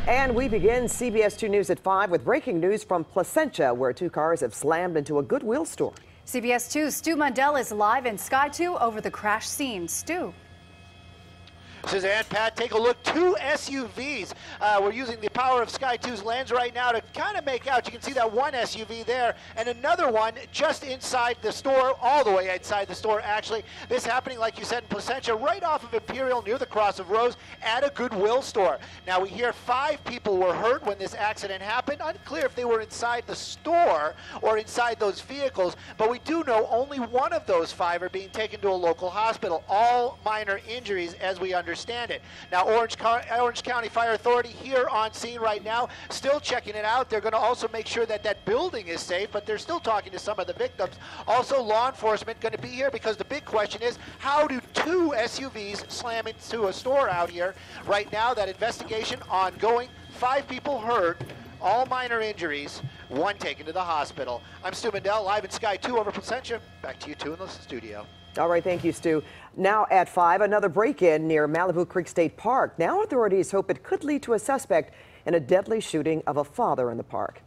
And we begin CBS2 News at 5 with breaking news from Placentia, where two cars have slammed into a Goodwill store. CBS 2's Stu Mundell is live in Sky 2 over the crash scene. Stu. Suzanne, Pat, take a look. Two SUVs. We're using the power of Sky 2's lens right now to kind of make out. You can see that one SUV there and another one just inside the store, all the way inside the store, actually. This happening, like you said, in Placentia, right off of Imperial near the Cross of Rose at a Goodwill store. Now, we hear 5 people were hurt when this accident happened. Unclear if they were inside the store or inside those vehicles, but we do know only one of those 5 are being taken to a local hospital. All minor injuries, as we understand it. Now, Orange County Fire Authority here on scene right now, still checking it out. They're going to also make sure that that building is safe, but they're still talking to some of the victims. Also, law enforcement going to be here because the big question is, how do 2 SUVs slam into a store out here? Right now, that investigation ongoing. 5 people hurt, all minor injuries, 1 taken to the hospital. I'm Stu Mundell, live in Sky 2 over Placentia. Back to you 2 in the studio. All right, thank you, Stu. Now at 5, another break-in near Malibu Creek State Park. Now authorities hope it could lead to a suspect in a deadly shooting of a father in the park.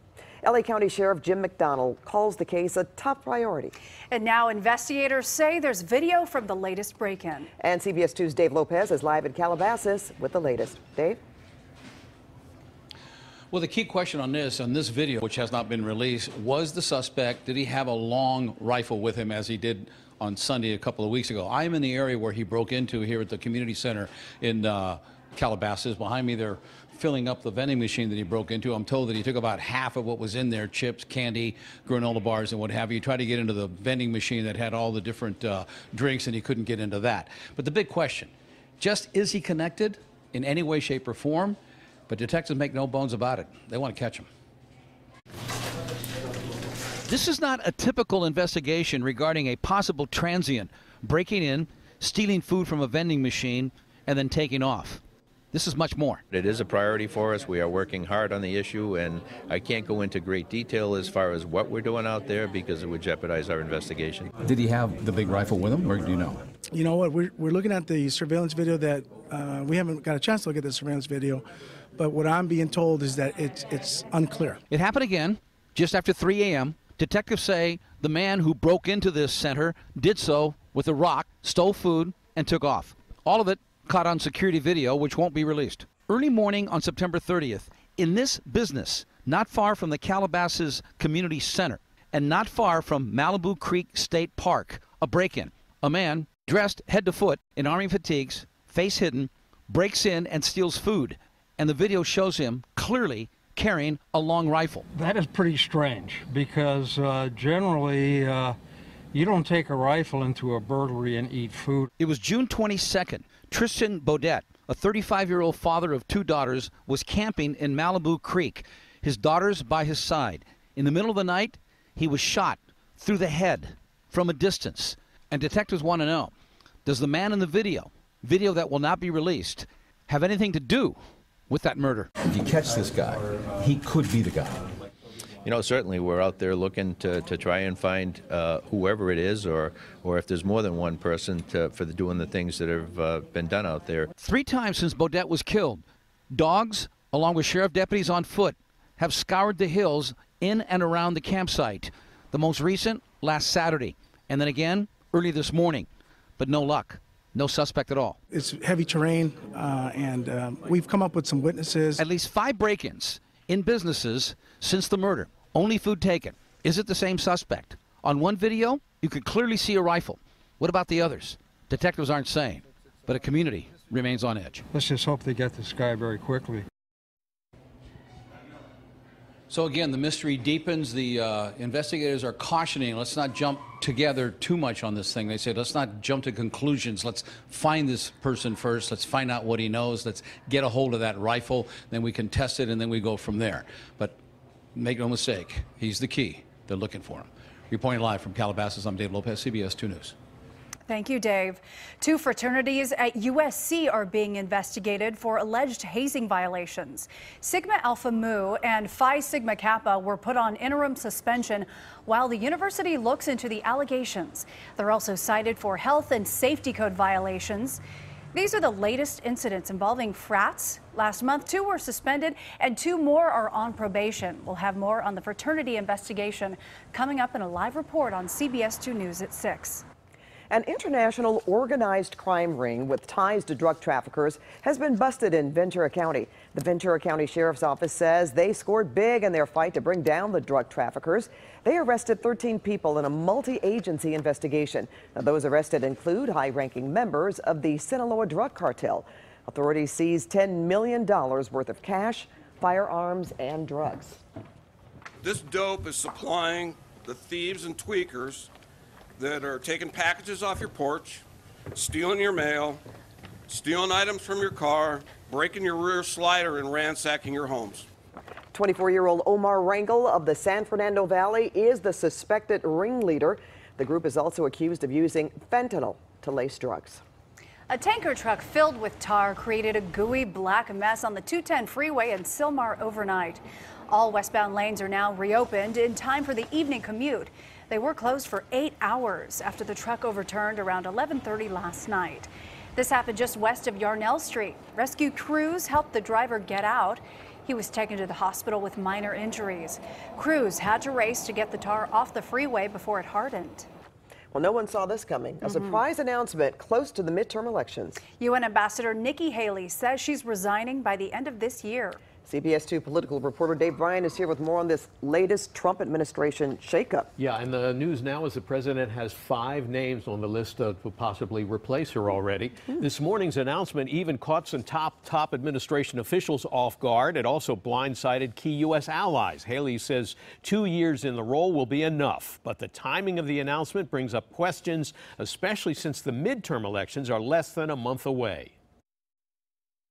LA County Sheriff Jim McDonald calls the case a top priority. And now investigators say there's video from the latest break-in. And CBS 2's Dave Lopez is live in Calabasas with the latest. Dave? Well, the key question on this video, which has not been released, was the suspect, did he have a long rifle with him as he did on Sunday a couple of weeks ago? I am in the area where he broke into here at the community center in Calabasas. Behind me, they're filling up the vending machine that he broke into. I'm told that he took about half of what was in there, chips, candy, granola bars, and what have you. He tried to get into the vending machine that had all the different drinks, and he couldn't get into that. But the big question, just is he connected in any way, shape, or form? But detectives make no bones about it. They want to catch him. This is not a typical investigation regarding a possible transient breaking in, stealing food from a vending machine, and then taking off. This is much more. It is a priority for us. We are working hard on the issue, and I can't go into great detail as far as what we're doing out there because it would jeopardize our investigation. Did he have the big rifle with him, or do you know? You know what? We're looking at the surveillance video that we haven't got a chance to look at the surveillance video, but what I'm being told is that it's unclear. It happened again just after 3 a.m. Detectives say the man who broke into this center did so with a rock, stole food, and took off. All of it caught on security video, which won't be released. Early morning on September 30th, in this business, not far from the Calabasas Community Center and not far from Malibu Creek State Park, a break-in. A man dressed head to foot in army fatigues, face hidden, breaks in and steals food. And the video shows him clearly carrying a long rifle. That is pretty strange because generally you don't take a rifle into a burglary and eat food. It was June 22nd. Tristan Baudet, a 35-year-old father of 2 daughters, was camping in Malibu Creek, his daughters by his side. In the middle of the night, he was shot through the head from a distance. And detectives want to know, does the man in the video that will not be released, have anything to do with that murder? If you catch this guy, he could be the guy. You know, certainly we're out there looking to try and find whoever it is or if there's more than one person for doing the things that have been done out there. 3 times since Baudet was killed, dogs, along with sheriff deputies on foot, have scoured the hills in and around the campsite. The most recent, last Saturday, and then again early this morning. But no luck. No suspect at all. It's heavy terrain, and we've come up with some witnesses. At least 5 break-ins in businesses since the murder. Only food taken. Is it the same suspect? On one video, you could clearly see a rifle. What about the others? Detectives aren't saying, but a community remains on edge. Let's just hope they get this guy very quickly. So again, the mystery deepens. The investigators are cautioning, let's not jump together too much on this thing. They say, let's not jump to conclusions. Let's find this person first. Let's find out what he knows. Let's get a hold of that rifle. Then we can test it, and then we go from there. But make no mistake, he's the key. They're looking for him. Reporting live from Calabasas, I'm Dave Lopez, CBS 2 News. Thank you, Dave. 2 fraternities at USC are being investigated for alleged hazing violations. Sigma Alpha Mu and Phi Sigma Kappa were put on interim suspension while the university looks into the allegations. They're also cited for health and safety code violations. These are the latest incidents involving frats Last month, 2 were suspended and 2 more are on probation. We'll have more on the fraternity investigation coming up in a live report on CBS2 News at 6. An international organized crime ring with ties to drug traffickers has been busted in Ventura County. The Ventura County Sheriff's Office says they scored big in their fight to bring down the drug traffickers. They arrested 13 people in a multi-agency investigation. Now, those arrested include high-ranking members of the Sinaloa drug cartel. Authorities seized $10 million worth of cash, firearms, and drugs. This dope is supplying the thieves and tweakers that are taking packages off your porch, stealing your mail, stealing items from your car, breaking your rear slider, and ransacking your homes. 24-year-old Omar Rangel of the San Fernando Valley is the suspected ringleader. The group is also accused of using fentanyl to lace drugs. A tanker truck filled with tar created a gooey black mess on the 210 freeway in Sylmar overnight. All westbound lanes are now reopened in time for the evening commute. They were closed for 8 hours after the truck overturned around 11:30 last night. This happened just west of Yarnell Street. Rescue crews helped the driver get out. He was taken to the hospital with minor injuries. Crews had to race to get the tar off the freeway before it hardened. Well, no one saw this coming. A surprise announcement close to the midterm elections. UN Ambassador Nikki Haley says she's resigning by the end of this year. CBS2 political reporter Dave Bryan is here with more on this latest Trump administration shakeup. Yeah, and the news now is the president has 5 names on the list to possibly replace her already. This morning's announcement even caught some top administration officials off guard. It also blindsided key U.S. allies. Haley says 2 years in the role will be enough, but the timing of the announcement brings up questions, especially since the midterm elections are less than a month away.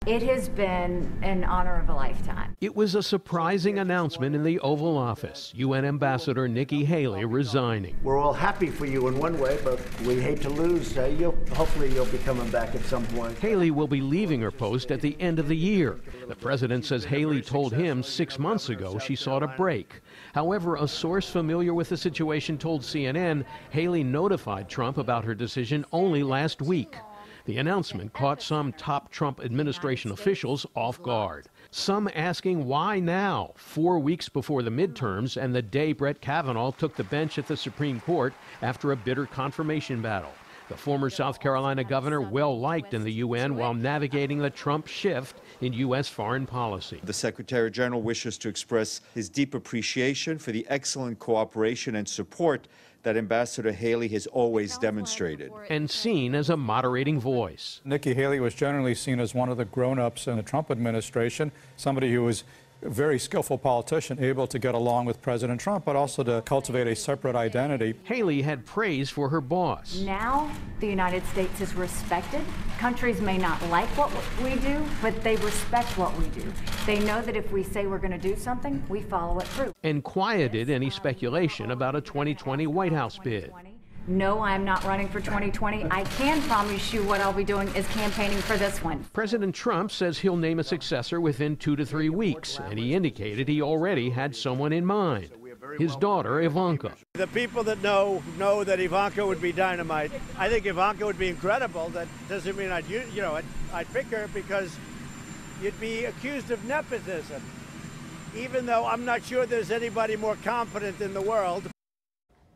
It has been an honor of a lifetime. It was a surprising announcement in the Oval Office. UN Ambassador Nikki Haley resigning. We're all happy for you in one way, but we hate to lose. Hopefully you'll be coming back at some point. Haley will be leaving her post at the end of the year. The president says Haley told him 6 months ago she sought a break. However, a source familiar with the situation told CNN Haley notified Trump about her decision only last week. The announcement caught some top Trump administration officials off guard. Some asking why now, 4 weeks before the midterms and the day Brett Kavanaugh took the bench at the Supreme Court after a bitter confirmation battle. The former South Carolina governor well liked in the UN while navigating the Trump shift in U.S. foreign policy. The Secretary General wishes to express his deep appreciation for the excellent cooperation and support that Ambassador Haley has always demonstrated. And seen as a moderating voice. Nikki Haley was generally seen as one of the grown-ups in the Trump administration, somebody who was a very skillful politician, able to get along with President Trump, but also to cultivate a separate identity. Haley had praise for her boss. Now the United States is respected. Countries may not like what we do, but they respect what we do. They know that if we say we're going to do something, we follow it through. And quieted any speculation about a 2020 White House bid. No, I'm not running for 2020. I can promise you what I'll be doing is campaigning for this one. President Trump says he'll name a successor within 2 to 3 weeks, and he indicated he already had someone in mind. His daughter, Ivanka. The people that know that Ivanka would be dynamite. I think Ivanka would be incredible. That doesn't mean I'd pick her because you'd be accused of nepotism, even though I'm not sure there's anybody more competent in the world.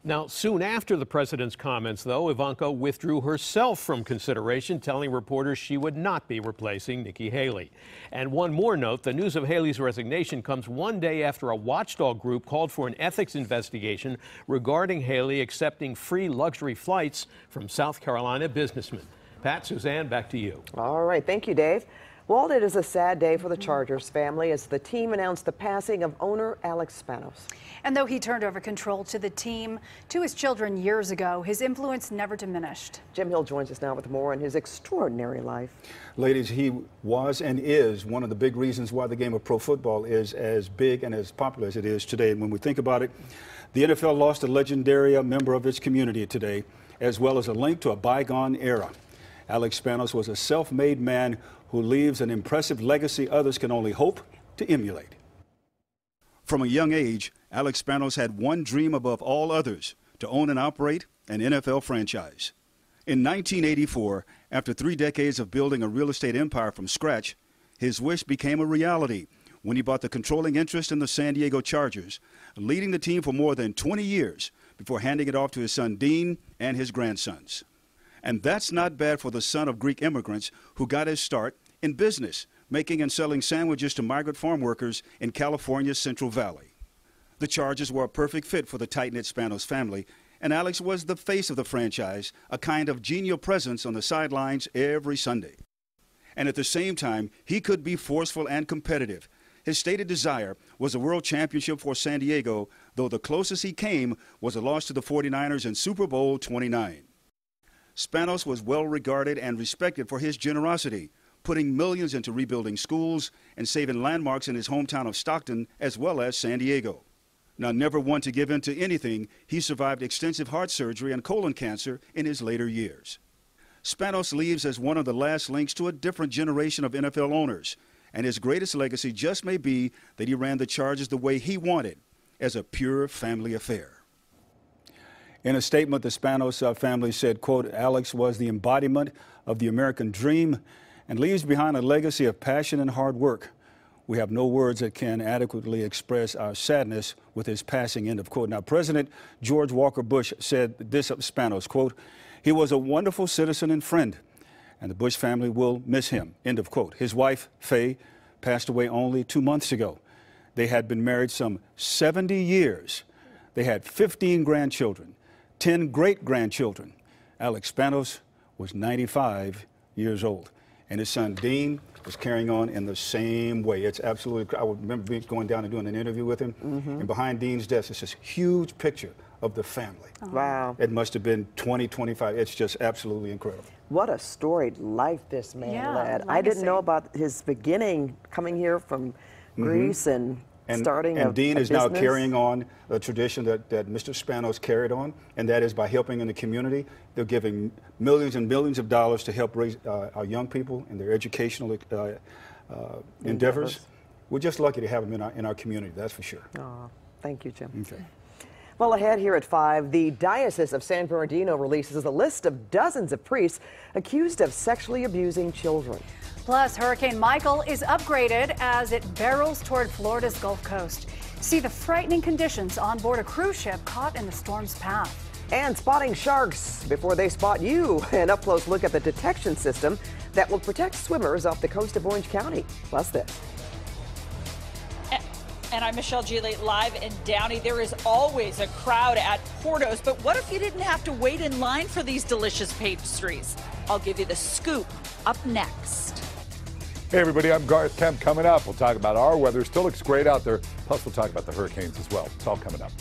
Now, soon after the president's comments, though, Ivanka withdrew herself from consideration, telling reporters she would not be replacing Nikki Haley. And one more note, the news of Haley's resignation comes one day after a watchdog group called for an ethics investigation regarding Haley accepting free luxury flights from South Carolina businessmen. Pat, Suzanne, back to you. All right, thank you, Dave. Well, it is a sad day for the Chargers family as the team announced the passing of owner Alex Spanos. And though he turned over control to the team to his children years ago, his influence never diminished. Jim Hill joins us now with more on his extraordinary life. Ladies, he was and is one of the big reasons why the game of pro football is as big and as popular as it is today. And when we think about it, the NFL lost a legendary member of its community today, as well as a link to a bygone era. Alex Spanos was a self-made man who leaves an impressive legacy others can only hope to emulate. From a young age, Alex Spanos had one dream above all others, to own and operate an NFL franchise. In 1984, after 3 decades of building a real estate empire from scratch, his wish became a reality when he bought the controlling interest in the San Diego Chargers, leading the team for more than 20 years before handing it off to his son Dean and his grandsons. And that's not bad for the son of Greek immigrants who got his start in business, making and selling sandwiches to migrant farm workers in California's Central Valley. The Chargers were a perfect fit for the tight-knit Spanos family, and Alex was the face of the franchise, a kind of genial presence on the sidelines every Sunday. And at the same time, he could be forceful and competitive. His stated desire was a world championship for San Diego, though the closest he came was a loss to the 49ers in Super Bowl 29. Spanos was well regarded and respected for his generosity, putting millions into rebuilding schools and saving landmarks in his hometown of Stockton as well as San Diego. Now, never one to give in to anything, he survived extensive heart surgery and colon cancer in his later years. Spanos leaves as one of the last links to a different generation of NFL owners, and his greatest legacy just may be that he ran the Chargers the way he wanted, as a pure family affair. In a statement, the Spanos family said, quote, Alex was the embodiment of the American dream and leaves behind a legacy of passion and hard work. We have no words that can adequately express our sadness with his passing, end of quote. Now, President George Walker Bush said this of Spanos, quote, he was a wonderful citizen and friend, and the Bush family will miss him, end of quote. His wife, Faye, passed away only 2 months ago. They had been married some 70 years. They had 15 grandchildren, 10 great-grandchildren. Alex Spanos was 95 years old, and his son, Dean, was carrying on in the same way. It's absolutely, I remember going down and doing an interview with him, and behind Dean's desk is this huge picture of the family. Wow. It must have been 20, 25. It's just absolutely incredible. What a storied life this man led. legacy. I didn't know about his beginning, coming here from Greece and starting and Dean is now business. carrying on a tradition that Mr. Spanos carried on, and that is by helping in the community. They're giving millions and millions of dollars to help raise our young people in their educational endeavors. We're just lucky to have them in our community, that's for sure. Oh, thank you, Jim. Okay. Well, ahead here at 5, the Diocese of San Bernardino releases a list of dozens of priests accused of sexually abusing children. Plus, Hurricane Michael is upgraded as it barrels toward Florida's Gulf Coast. See the frightening conditions on board a cruise ship caught in the storm's path. And spotting sharks before they spot you. An up-close look at the detection system that will protect swimmers off the coast of Orange County. Plus this. And I'm Michelle Gillette live in Downey. There is always a crowd at Porto's, but what if you didn't have to wait in line for these delicious pastries? I'll give you the scoop up next. Hey everybody, I'm Garth Kemp. Coming up, we'll talk about our weather. Still looks great out there. Plus we'll talk about the hurricanes as well. It's all coming up.